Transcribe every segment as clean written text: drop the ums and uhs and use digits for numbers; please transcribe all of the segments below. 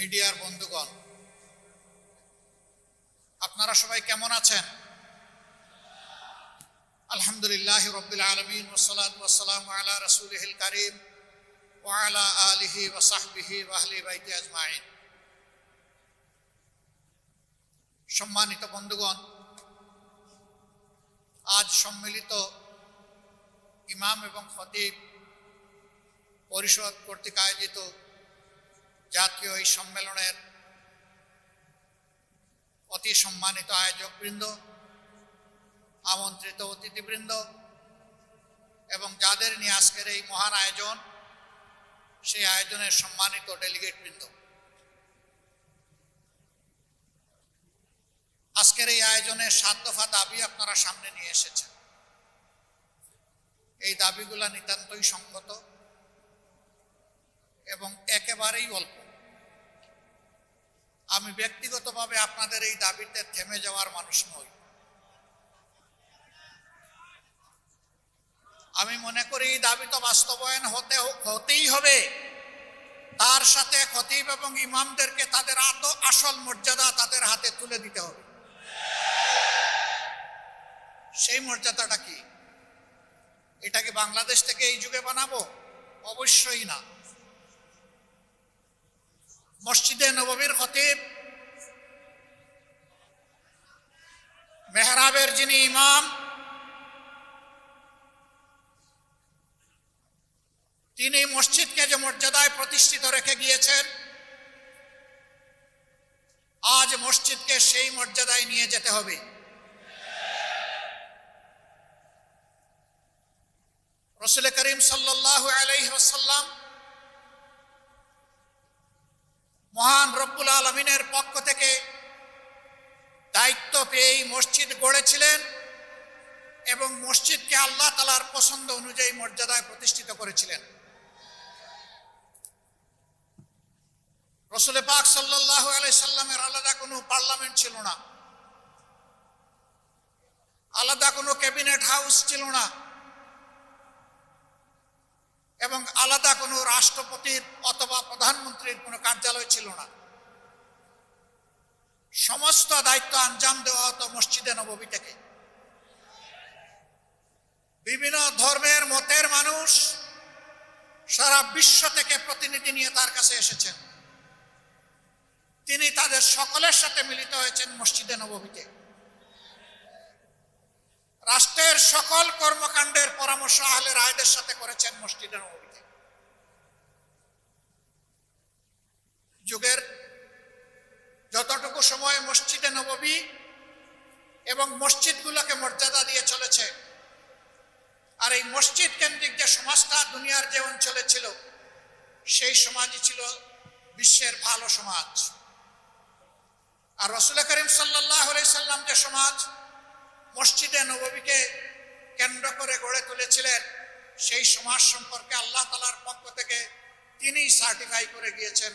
মিডিয়ার বন্ধুগণ, আপনারা সবাই কেমন আছেন? আলহামদুলিল্লাহ রাব্বিল আলামিন ওয়াসসালাতু ওয়াসসালামু আলা রাসূলিহিল কারীম ওয়া আলা আলিহি ওয়া সাহবিহি ওয়া আহলি বাইতি আজমাইন। সম্মানিত বন্ধুগণ, আজ সম্মিলিত ইমাম এবং খতিব পরিষদ কর্তৃক আয়োজিত জাতীয় এই সম্মেলনের অতি সম্মানিত আয়োজকবৃন্দ, আমন্ত্রিত অতিথিবৃন্দ এবং যাদের নিয়ে আজকের এই মহান আয়োজন, সেই আয়োজনের সম্মানিত ডেলিগেটবৃন্দ, আজকের এই আয়োজনের 7 দফা দাবি আপনারা সামনে নিয়ে এসেছেন। এই দাবিগুলা নিতান্তই সংগত এবং একেবারেই অল্প। আমি ব্যক্তিগতভাবে আপনাদের এই দাবিতে থেমে যাওয়ার মানুষ নই। আমি মনে করি এই দাবি তো বাস্তবায়ন হতেই হবে। তার সাথে খতিব এবং ইমামদেরকে তাদের আসল মর্যাদা তাদের হাতে তুলে দিতে হবে। সেই মর্যাদাটা কি? এটাকে বাংলাদেশ থেকে এই যুগে বানাবো? অবশ্যই না। মসজিদে নববীর খতিব, মেহরাবের যিনি ইমাম, তিনি মসজিদকে যে মর্যাদায় প্রতিষ্ঠিত রেখে গিয়েছেন, আজ মসজিদকে সেই মর্যাদায় নিয়ে যেতে হবে। রাসূল করিম সাল্লাল্লাহু আলাইহি ওয়াসাল্লাম মহান রব্বুল আলামিনের পক্ষ থেকে দায়িত্ব পেয়ে মসজিদ গড়েছিলেন এবং মসজিদকে আল্লাহ তাআলার পছন্দ অনুযায়ী মর্যাদায় প্রতিষ্ঠিত করেছিলেন। রাসূল পাক সাল্লাল্লাহু আলাইহি সাল্লামের আলাদা কোনো পার্লামেন্ট ছিল না, আলাদা কোনো ক্যাবিনেট হাউস ছিল না এবং আলাদা কোনো রাষ্ট্রপতির অথবা প্রধানমন্ত্রীর কোনো কার্যালয় ছিল না। সমস্ত দায়িত্ব আঞ্জাম দেওয়া হতো মসজিদে নববী থেকে। বিভিন্ন ধর্মের মতের মানুষ সারা বিশ্ব থেকে প্রতিনিধি নিয়ে তার কাছে এসেছেন। তিনি তাদের সকলের সাথে মিলিত হয়েছেন মসজিদে নববীতে। রাষ্ট্রের সকল কর্মকাণ্ডের পরামর্শ আহলে রায়দের সাথে করেছেন মসজিদে নববীতে। যুগের যতটুকু সময় মসজিদে নববী এবং মসজিদগুলোকে মর্যাদা দিয়ে চলেছে, আর এই মসজিদ কেন্দ্রিক যে সমাজটা দুনিয়ার যে অঞ্চলে ছিল, সেই সমাজই ছিল বিশ্বের ভালো সমাজ। আর রাসূল করিম সাল্লাল্লাহু আলাইহি সাল্লাম যে সমাজ মসজিদে নববীকে কেন্দ্র করে গড়ে তুলেছিলেন, সেই সমাজ সম্পর্কে আল্লাহ তাআলার পক্ষ থেকে তিনি সার্টিফাই করে গিয়েছেন,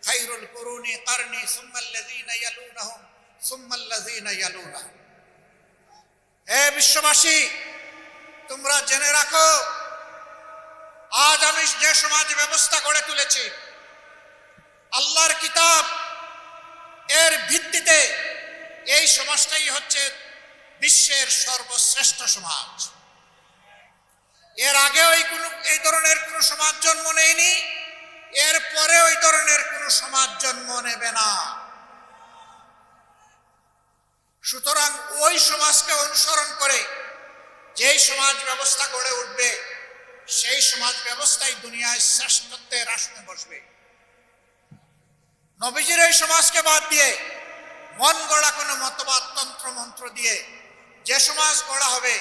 খায়রুল কুরুনি কারনি সুম্মাল্লাযীনা ইয়ালুনাহুম সুম্মাল্লাযীনা ইয়ালুনাহুম। হে বিশ্ববাসী, তোমরা জেনে রাখো, আজ আমি যে সমাজ ব্যবস্থা গড়ে তুলেছি, আল্লাহর কিতাব এর ভিত্তিতে এই সমাজটাই হচ্ছে বিশ্বের সর্বশ্রেষ্ঠ সমাজ। এর আগে এই ধরনের কোন সমাজ জন্ম নেয়নি, এর পরে ওই ধরনের কোন সমাজ জন্ম নেবে না। সুতরাং ওই সমাজকে অনুসরণ করে যেই সমাজ ব্যবস্থা গড়ে উঠবে, সেই সমাজ ব্যবস্থাই দুনিয়ায় শ্রেষ্ঠত্বের আসনে বসবে। নবীজির এই সমাজকে বাদ দিয়ে মন গড়া কোনো মতবাদ তন্ত্র মন্ত্র দিয়ে যে সমাজ গড়া হবে,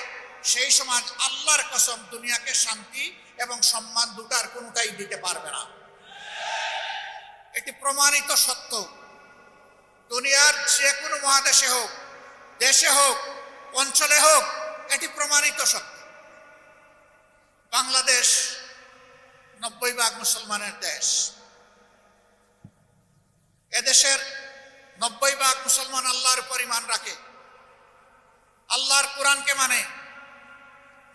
সেই সমাজ আল্লাহর কসম দুনিয়াকে শান্তি এবং সম্মান দুটার কোনোটাই দিতে পারবে না। এটি প্রমাণিত সত্য। দুনিয়ার যে কোনো মহাদেশে হোক, দেশে হোক, অঞ্চলে হোক, এটি প্রমাণিত সত্য। বাংলাদেশ 90% মুসলমানের দেশ। এদেশের 90% মুসলমান আল্লাহর উপর ঈমান রাখে, আল্লাহর কোরআনকে মানে,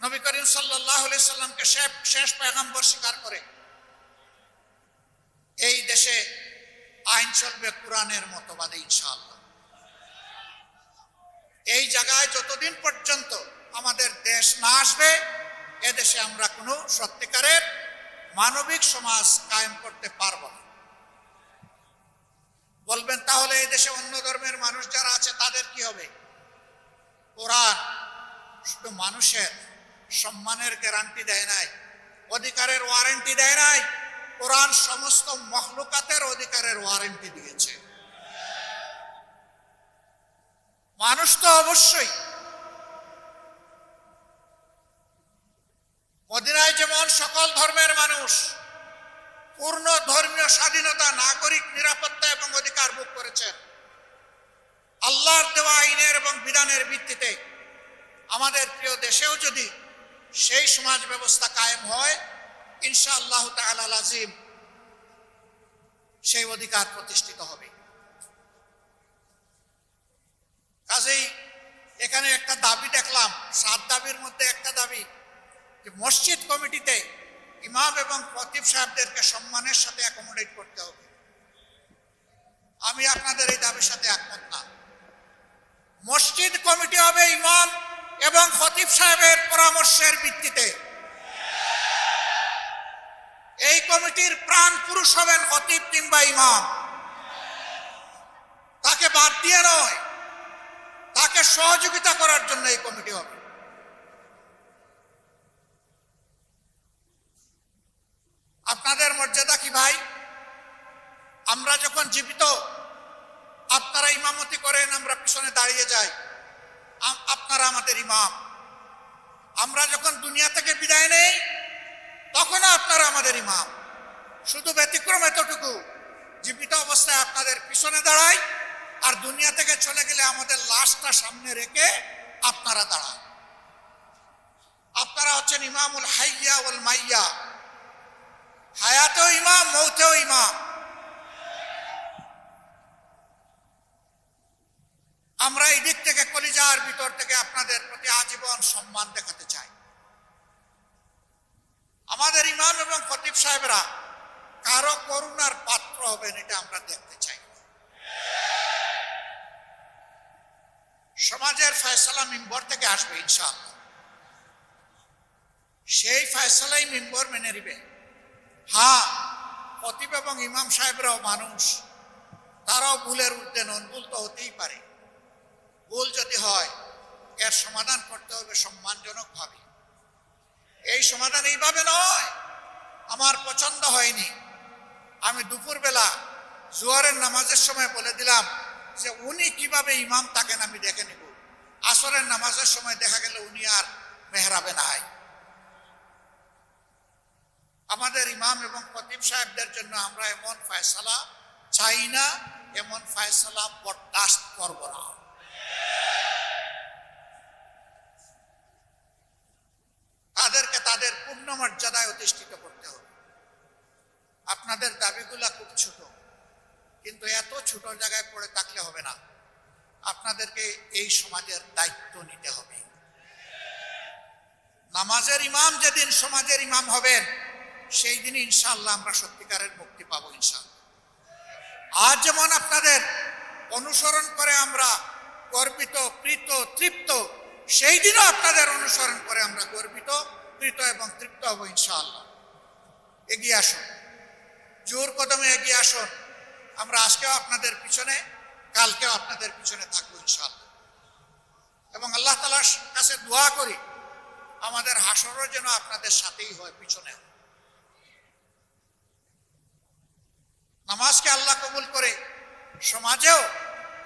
নবী করিম সাল্লাল্লাহু আলাইহি সাল্লামকে শেষ পয়গম্বর স্বীকার করে। এই দেশে আইন চলবে কোরআনের মতবাদে ইনশাআল্লাহ। এই জায়গায় যতদিন পর্যন্ত আমাদের দেশ না আসবে, এদেশে আমরা কোনো সত্যিকারের মানবিক সমাজ কায়েম করতে পারব না। বলবেন তাহলে এই দেশে অন্য ধর্মের মানুষ যারা আছে তাদের কি হবে? কোরআন শুধু মানুষের সম্মানের গ্যারান্টি দেয় নাই, অধিকারের ওয়ারেন্টি দেয় নাই, কোরআন সমস্ত মখলুকাতের অধিকারের ওয়ারেন্টি দিয়েছে। মানুষ তো অবশ্যই, মদিনায় যেমন সকল ধর্মের মানুষ পূর্ণ ধর্মীয় স্বাধীনতা, নাগরিক নিরাপত্তা এবং অধিকার ভোগ করেছেন, আল্লাহর দেওয়া আইনের এবং বিধানের ভিত্তিতে আমাদের প্রিয় দেশেও যদি সেই সমাজ ব্যবস্থা কায়েম হয়, ইনশাআল্লাহ তাআলা লাজিম সেই অধিকার প্রতিষ্ঠিত হবে। কাজেই এখানে একটা দাবি দেখলাম, 7 দাবির মধ্যে একটা দাবি যে মসজিদ কমিটিতে ইমাম এবং খতিব সাহেবদেরকে সম্মানের সাথে অ্যাকোমোডেট করতে হবে। আমি আপনাদের এই দাবির সাথে একমত না। মসজিদ কমিটি হবে ইমাম এবং খতিব সাহেবের পরামর্শের ভিত্তিতে। এই কমিটির প্রাণ পুরুষ হবেন খতিব কিংবা ইমাম। তাকে বাদ দিয়ে নয়, তাকে সহযোগিতা করার জন্য এই কমিটি হবে। আপনাদের মর্যাদা কি ভাই? আমরা যখন জীবিত আপনারা ইমামতি করেন, আমরা পিছনে দাঁড়িয়ে যাই, আপনারা আমাদের ইমাম। আমরা যখন দুনিয়া থেকে বিদায় নেই, তখনও আপনারা আমাদের ইমাম। শুধু ব্যতিক্রম এতটুকু, জীবিত অবস্থায় আপনাদের পিছনে দাঁড়াই, আর দুনিয়া থেকে চলে গেলে আমাদের লাশটা সামনে রেখে আপনারা দাঁড়ান। আপনারা হচ্ছেন ইমামুল হাইয়া ওয়াল মাইয়া, হায়াতেও ইমাম, মৌতেও ইমাম। আমরা এই দিক থেকে কলিজার ভিতর থেকে আপনাদের প্রতি আজীবন সম্মান দেখাতে চাই। আমাদের ইমাম এবং খতিব সাহেবরা কারো করুণার পাত্র হবেন, এটা আমরা দেখতে চাই। সমাজের ফয়সালা মিম্বর থেকে আসবে ইনশাআল্লাহ। সেই ফয়সালাই মিম্বর মেনে নিবে। হ্যাঁ, খতিব এবং ইমাম সাহেবরাও মানুষ, তারাও ভুলের ঊর্ধ্বে নন, ভুল তো হতেই পারে। ভুল যদি হয়, এর সমাধান করতে হবে সম্মানজনক ভাবে। এই সমাধান এইভাবে নয়, আমার পছন্দ হয়নি, আমি দুপুরবেলা জোহরের নামাজের সময় বলে দিলাম যে উনি কিভাবে ইমাম থাকেন আমি দেখে নিব, আসরের নামাজের সময় দেখা গেল উনি আর মেহরাবে নাই। আমাদের ইমাম এবং খতিব সাহেবদের জন্য আমরা এমন ফয়সালা চাই না, এমন ফয়সালা বরদাস্ত করব না। তাদেরকে তাদের পূর্ণ মর্যাদায় অধিষ্ঠিত করতে হবে। আপনাদের দাবিগুলা খুব ছোট, কিন্তু এত ছোট জায়গায় পড়ে থাকলে হবে না। আপনাদেরকে এই সমাজের দায়িত্ব নিতে হবে। নামাজের ইমাম যেদিন সমাজের ইমাম হবেন, সেই দিনই ইনশাআল্লাহ আমরা সত্যিকারের মুক্তি পাবো ইনশাআল্লাহ। আজ যেমন আপনাদের অনুসরণ করে আমরা গর্বিত, প্রীত, তৃপ্ত, সেই দিনও আপনাদের অনুসরণ করে আমরা গর্বিত, প্রীত এবং তৃপ্ত হব ইনশাআল্লাহ। এগিয়ে আসুন, জোর কদমে এগিয়ে আসুন। আমরা আজকেও আপনাদের পিছনে, কালকেও আপনাদের পিছনে থাকবো ইনশাআল্লাহ। এবং আল্লাহ তাআলার কাছে দোয়া করি আমাদের হাসরও যেন আপনাদের সাথেই হয়, পিছনে। নামাজকে আল্লাহ কবুল করে সমাজেও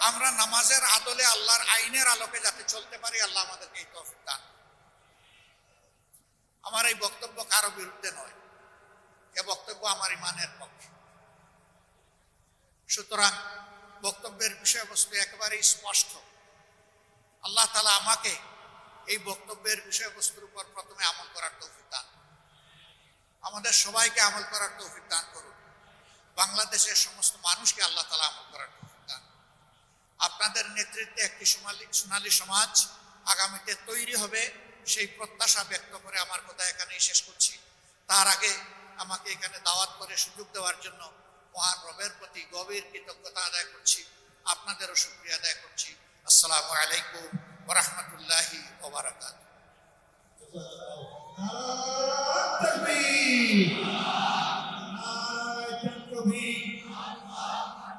আমরা নামাজের আদলে, আল্লাহর আইনের আলোকে যাতে চলতে পারি, আল্লাহ আমাদেরকে এই তৌফিক দান। আমার এই বক্তব্য কারো বিরুদ্ধে নয়, এ বক্তব্য আমার ইমানের পক্ষে। সুতরাং বক্তব্যের বিষয়বস্তু একেবারেই স্পষ্ট। আল্লাহ তাআলা আমাকে এই বক্তব্যের বিষয়বস্তুর উপর প্রথমে আমল করার তৌফিক দান, আমাদের সবাইকে আমল করার তৌফিক দান করুন। বাংলাদেশের সমস্ত মানুষকে আল্লাহ তাআলা আমল করার তৌফিক দান। আপনাদের নেতৃত্বে একটি সোনালী সমাজ আগামীতে তৈরি হবে, সেই প্রত্যাশা ব্যক্ত করে আমার কথা এখানেই শেষ করছি। তার আগে আমাকে এখানে দাওয়াত করে সুযোগ দেওয়ার জন্য মহান রবের প্রতি প্রতি গভীর কৃতজ্ঞতা আদায় করছি, আপনাদেরও শুকরিয়া আদায় করছি। আসসালামু আলাইকুম ওয়া রাহমাতুল্লাহি ওয়া বারাকাতুহু।